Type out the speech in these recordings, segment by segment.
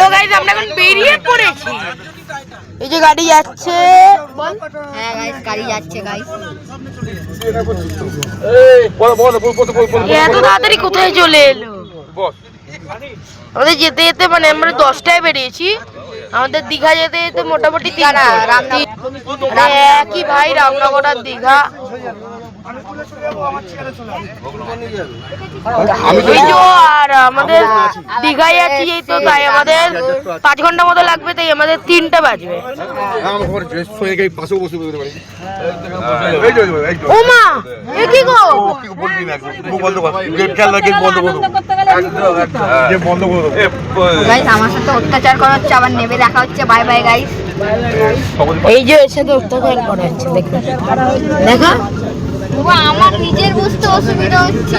চলো গাইস আমরা এখন বেরিয়ে পড়েছি। এই যে গাড়ি যাচ্ছে, বল। হ্যাঁ গাইস গাড়ি যাচ্ছে গাইস। এত তাড়াতাড়ি কোথায় চলে এলো? আমাদের যেতে যেতে মানে আমরা 10টায় বেরিয়েছি, আমাদের দীঘা যেতে যেতে মোটামুটি একই ভাই, রামনগর আর দীঘা। আর আমাদের দীঘায় যাচ্ছি তো, তাই আমাদের 5 ঘন্টা মতো লাগবে, তাই আমাদের 3টে বাজবে। ও মা, এ কি গো? গাইস আমার সাথে অত্যাচার করা হচ্ছে, আবার নেমে দেখা হচ্ছে। Bye bye guys. এই যে এর সাথে অত্যাচার করা হচ্ছে, দেখো দেখা। আমার নিজের বুঝতে অসুবিধা হচ্ছে।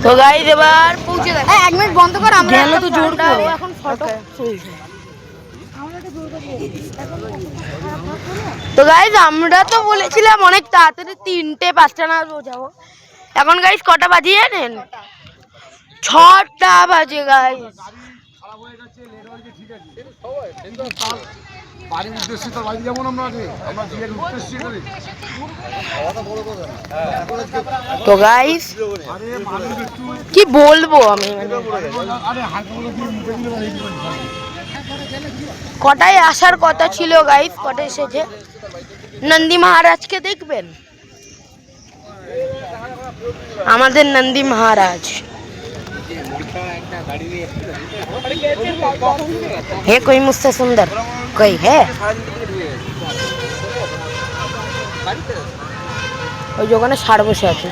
তো গাইস এবার পৌঁছে গেছে। 1 মিনিট বন্ধ কর, আমরা তো জোর করো এখন ফটো। তো গাইস আমরা তো বলেছিলাম অনেক তাড়াতাড়ি 3টে 5টা না যাবো। এখন গাইস কটা বাজে জানেন? 6টা বাজে গাইস। তো গাইস কি বলবো আমি, কটায় আসার কথা ছিল গাইস, কটায় এসেছে। নন্দী মহারাজকে দেখবেন, আমাদের নন্দী মহারাজ। হে कोई मुझसे सुंदर कोई है? ওই দোকানে ষাঁড় বসে আছে,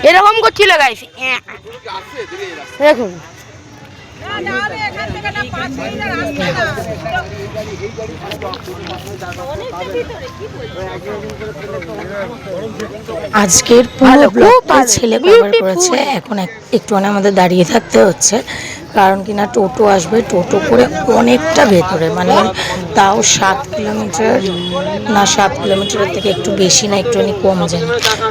এরকম করছিল গাইস। দেখুন আজকের পুরো ব্লগটা ছেলে কভার করেছে। এখন একটুখানি আমাদের দাঁড়িয়ে থাকতে হচ্ছে, কারণ কিনা টোটো আসবে, টোটো করে অনেকটা ভেতরে, মানে তাও 7 কিলোমিটার না, 7 কিলোমিটারের থেকে একটু বেশি না, একটুখানি কম জানি।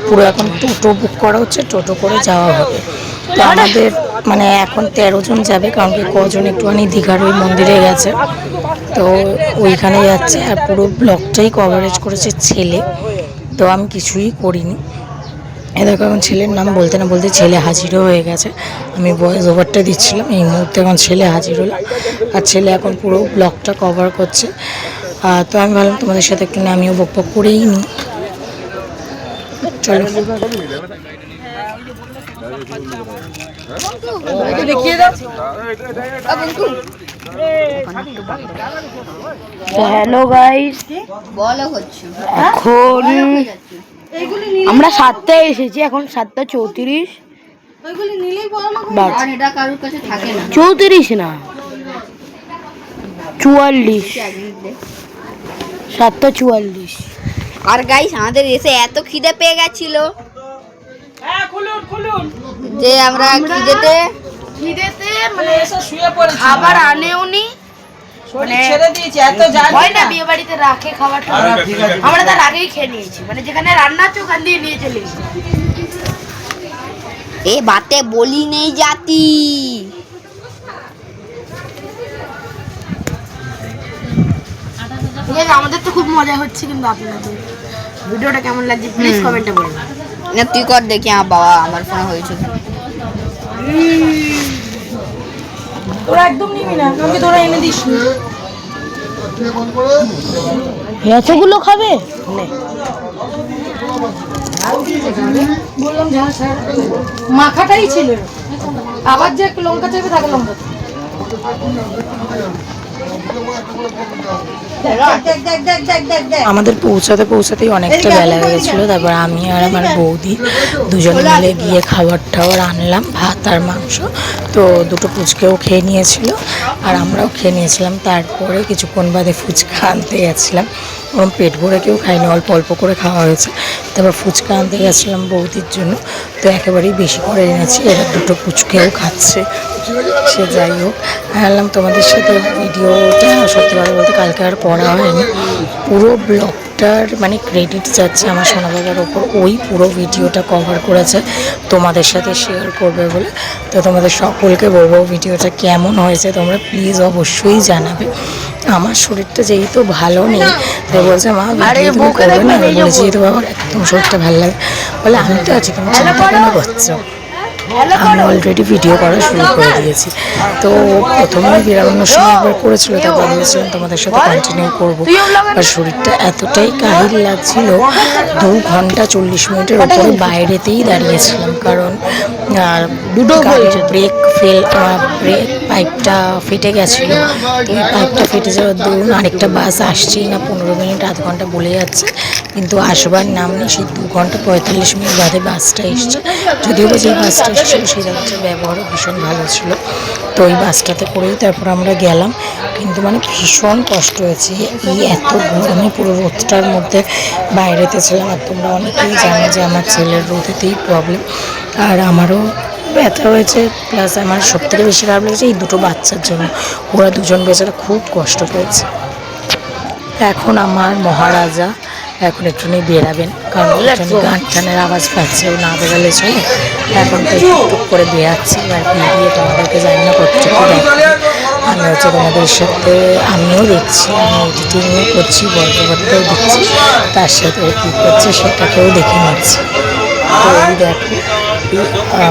পুরো এখন টোটো বুক করা হচ্ছে, টোটো করে যাওয়া হবে। তো আমাদের মানে এখন 13 জন যাবে, কারণ কি কজন একটুখানি দীঘার ওই মন্দিরে গেছে, তো ওইখানে যাচ্ছে। আর পুরো ব্লগটাই কভারেজ করেছে ছেলে, তো আমি কিছুই করিনি। এ দেখো এখন ছেলের নাম বলতে না বলতে ছেলে হাজিরও হয়ে গেছে। আমি ভয়েস ওভারটা দিচ্ছিলাম, এই মুহূর্তে এখন ছেলে হাজির হলো, আর ছেলে এখন পুরো ব্লগটা কভার করছে। তো আমি ভাবলাম তোমাদের সাথে একটু আমিও বকবক করেই নিই। চলো হ্যালো গাইস, এখন আমরা 7টায় এসেছি, এখন 7:34। 34 না 44, 7:44। আর গাইস আমাদের এসে এত খিদে পেয়ে গেছিল যে আমরা খিদেতে মানে খাবার আনেওনি, ছেড়ে দিয়েছি। এত হয় না বিয়ে বাড়িতে রাখে খাবারটা, আমরা তার আগেই খেয়ে নিয়েছি, মানে যেখানে রান্না হচ্ছে ওখান দিয়ে নিয়ে চলে এসেছি। এ বাতে বলি নেই জাতি। ঠিক আছে, আমাদের তো খুব মজা হচ্ছে, কিন্তু আপনাদের ভিডিওটা কেমন লাগছে প্লিজ কমেন্টে বলুন। না তুই কর দেখি, আমার বাবা আমার ফোনে হয়েছে। তোরা একদম নিবি না, আমাকে তোরা এনে দিস। এতগুলো খাবে? বললাম মাখাটাই ছিল, আবার যে লঙ্কা চাইবে তাকে লঙ্কা। আমাদের পৌঁছাতেই অনেকটা বেলা হয়ে গেছিলো। তারপর আমি আর আমার বৌদি দুজনে মিলে গিয়ে খাবার টাবার আনলাম, ভাত আর মাংস। তো দুটো ফুচকাও খেয়ে নিয়েছিল আর আমরাও খেয়ে নিয়েছিলাম। তারপরে কিছুক্ষণ বাদে ফুচকা আনতে গেছিলাম, ওরকম পেট ভরে কেউ খাইনি, অল্প অল্প করে খাওয়া হয়েছে। তারপর ফুচকা আনতে গেছিলাম বৌদির জন্য, তো একেবারেই বেশি করে এনেছি, এরা দুটো ফুচকাও খাচ্ছে। সে যাই হোক, ভাবলাম তোমাদের সাথে ভিডিওটা সত্যি কথা বলতে কালকে আর করা হয়নি। পুরো ব্লগটার মানে ক্রেডিট যাচ্ছে আমার সোনা বাবার ওপর, ওই পুরো ভিডিওটা কভার করেছে তোমাদের সাথে শেয়ার করবে বলে। তো তোমাদের সকলকে বলবো ভিডিওটা কেমন হয়েছে তোমরা প্লিজ অবশ্যই জানাবে। আমার শরীরটা যেহেতু ভালো নেই তাই বলছে মা ভিডিও তুমি করবে না, আমি বলেছি যেহেতু বাবার একদম শরীরটা ভালো লাগে বলে আমি তো আছি, তুমি চিন্তা কেন করছো, আমি অলরেডি ভিডিও করা শুরু করে দিয়েছি। তো প্রথমে বেরানোর সময় একবার করেছিল, তারপর ভেবেছিলাম তোমাদের সাথে কন্টিনিউ করবো। আর শরীরটা এতটাই কাহিল লাগছিল, 2 ঘন্টা 40 মিনিটের উপরে বাইরেতেই দাঁড়িয়েছিলাম, কারণ ব্রেক পাইপটা ফেটে গেছিলো। তো এই পাইপটা ফেটে যাওয়ার দরুন আরেকটা বাস আসছেই না, 15 মিনিট আধ ঘন্টা বলে যাচ্ছে, কিন্তু আসবার নাম নেই। সেই 2 ঘন্টা 45 মিনিট বাদে বাসটা এসছে, যদিও বা যে বাসটা এসেছিলো সেই বাসটার ব্যবহারও ভীষণ ভালো ছিল। তো ওই বাসটাতে করেই তারপর আমরা গেলাম, কিন্তু মানে ভীষণ কষ্ট হয়েছে। এই এত গরমে পুরো রোদটার মধ্যে বাইরেতে ছিলাম, আর তোমরা অনেকেই জানো যে আমার ছেলের রোদেতেই প্রবলেম, আর আমারও ব্যথা হয়েছে। প্লাস আমার সবথেকে বেশি খারাপ লেগেছে এই 2টো বাচ্চার জন্য, ওরা 2জন বেচারা খুব কষ্ট পেয়েছে। এখন আমার মহারাজা এখন একটুখানি বেরাবেন, কারণ গান টানের আওয়াজ পাচ্ছে, ও না বেরালে চলে। এখন তো টুক করে বেরাচ্ছি, এবার বেরিয়ে তোমাদেরকে জানি না কতটুকু দেখো। আমি হচ্ছে তোমাদের সাথে আমিও দেখছি, আমি এডিটিংও করছি, বর্তমানটাও দেখছি, তার সাথে ও কী করছে সেটাকেও দেখে নিচ্ছি। তো এই দেখো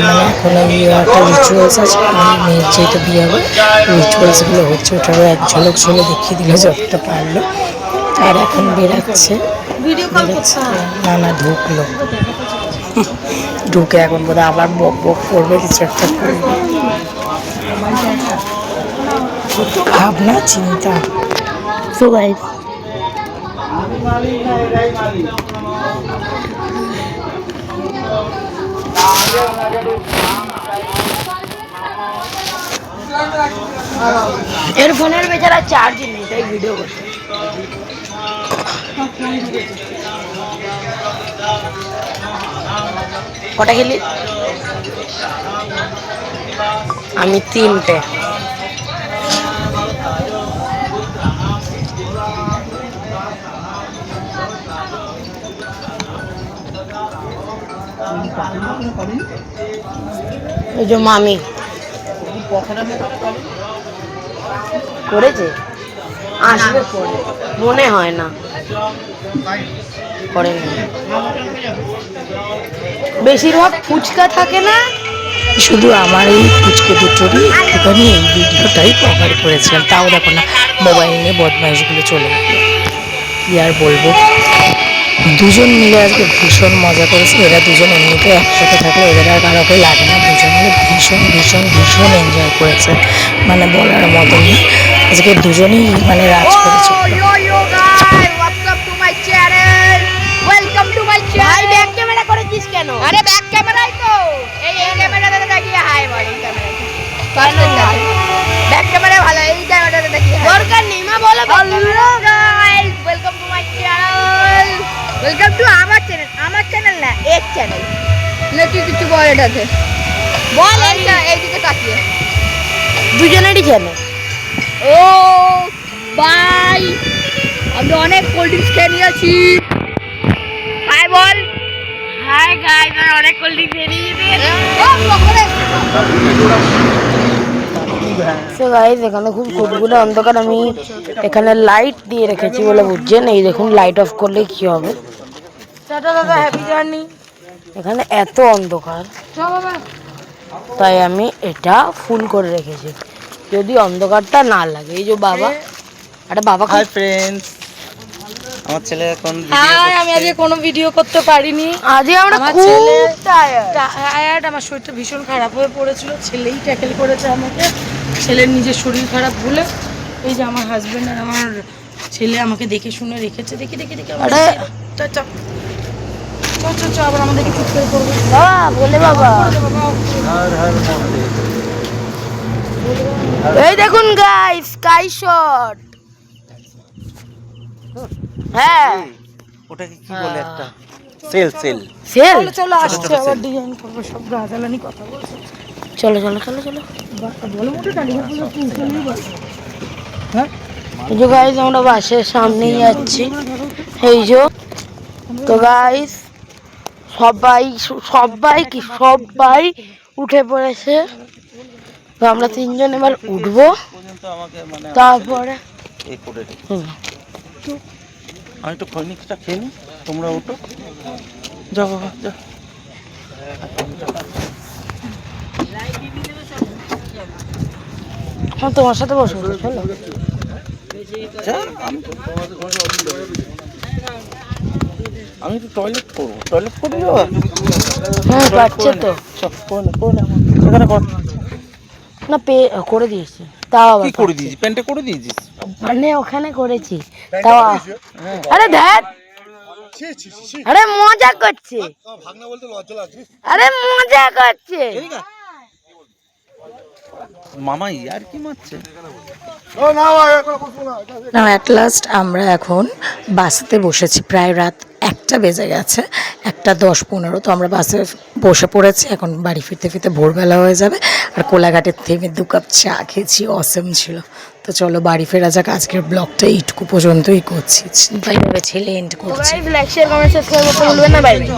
মানে এখন এই একটা রিচুয়ালস আছে, মেয়ের যেহেতু বিয়ে হবে রিচুয়ালসগুলো হচ্ছে, ওটারও এক ঝলক ঝলে দেখিয়ে দিল যতটা পারলো। আর এখন বেরাচ্ছে, না ঢুকলো, ঢুকে এখন বোধহয় আবার বক বক করবে, কিছু একটা করবে, ভাবনা চিন্তা। সো গাইস এর ফোনের বেচারা চার্জ নেই, তাই ভিডিও করছে। কটা খেলি? আমি 3টে। এই যে মামি করেছে, আসবে পরে, মনে হয় না করে, বেশিরভাগ ফুচকা থাকে না, শুধু আমার এই ফুচকে দুটোরই একটুখানি এই ভিডিওটাই কভার করেছিলাম, তাও দেখো না মোবাইল নিয়ে বদমাইশগুলো চলে গেল। কি আর বলবো, 2জন মিলে আজকে ভীষণ মজা করেছে। এরা 2জন এমনিতে একসাথে থাকলে ওদের আর কারোকে লাগে না, 2জন মিলে ভীষণ ভীষণ ভীষণ এনজয় করেছে, মানে বলার মতন না। আজকে 2জনই মানে রাজ করেছে। আরে ব্যাক ক্যামেরাই তো এই ক্যামেরাতে দেখিয়ে হাই বল, এই ব্যাক ক্যামেরা ভালো, এই ক্যামেরাতে দেখিয়ে দরকার নেই মা, বলো hello guys, welcome to my channel, welcome to আমার চ্যানেল না এর চ্যানেল না, তুই কিছু বল এটাতে বল, এইদিকে তাকিয়ে 2জনেরই চ্যানেল। ও বাই, আমি অনেক কোল্ড ড্রিঙ্কস খেয়ে নিয়েছি, হাই বল। হাই গাইস, আমি অনেক কোল্ড ড্রিঙ্কস খেয়ে নিয়েছি। সো গাইস, এখানে খুব কুটকুটে অন্ধকার, আমি এখানে লাইট দিয়ে রেখেছি বলে বুঝছেন। এই দেখুন লাইট অফ করলে কি হবে। টাটা দাদা, হ্যাপি জার্নি। এখানে এত অন্ধকার তাই আমি এটা ফুল করে রেখেছি, যদি অন্ধকারটা না লাগে। এই যে বাবা, আরে বাবা, হাই ফ্রেন্ডস, আমার ছেলে এখন আমি আজকে কোনো ভিডিও করতে পারিনি, আজকে আমরা খুব টায়ার্ড, আমার শরীরটা ভীষণ খারাপ হয়ে পড়েছিল, ছেলেই ট্যাকেল করেছে আমাকে, ছেলের নিজের শরীর খারাপ বলে। এই যে আমার হাজবেন্ড আর আমার ছেলে আমাকে দেখে শুনে রেখেছে, দেখি আরে আবার আমাদেরকে চুপ করে করবে বাবা বলে, বাবা এই দেখুন গাইস, স্কাই শট। হ্যাঁ, ওটাকে কি বলে একটা সেল সেল। চলো আসছে, আবার ডিজাইন করবো, সব গাছালানি কথা বলছে। চলো চলো চলো চলো এই যে গাইস আমরা বাসের সামনেই যাচ্ছি। এই যে তো গাইস সবাই উঠে পড়েছে। তো আমরা 3 জন এবার উঠবো, তারপরে আমি একটু খৈনিকটা খেয়ে নি, তোমরা ওঠো, যাও বাবা যাও। তোমার সাথে বসবো, চলো। আমি একটু টয়লেট করবো, টয়লেট করে যাবো। হ্যাঁ পাচ্ছে তো, এখানে কর। না করে দিয়েছি, তাও আবার কি করে দিয়েছি? প্যান্টে করে দিয়েছিস? মানে ওখানে করেছি তাও। আরে ধ্যাত, আরে মজা করছে, আরে মজা করছে। মামা ইয়ার কি মারছে? না অ্যাট লাস্ট আমরা এখন বাসেতে বসেছি। প্রায় রাত 1টা বেজে গেছে, 1:10-15। তো আমরা বাসে বসে পড়েছি। এখন বাড়ি ফিরতে ফিরতে ভোরবেলা হয়ে যাবে। আর কোলাঘাটের থেমে 2 কাপ চা খেয়েছি, অসম ছিল। তো চলো বাড়ি ফেরা যাক। আজকের ব্লগটা এইটুকু পর্যন্তই করছি, ভাই ভেবেছিলে এন্ড করছি। লাইক শেয়ার কমেন্ট সাবস্ক্রাইব করতে ভুলবেন না, বাই বাই।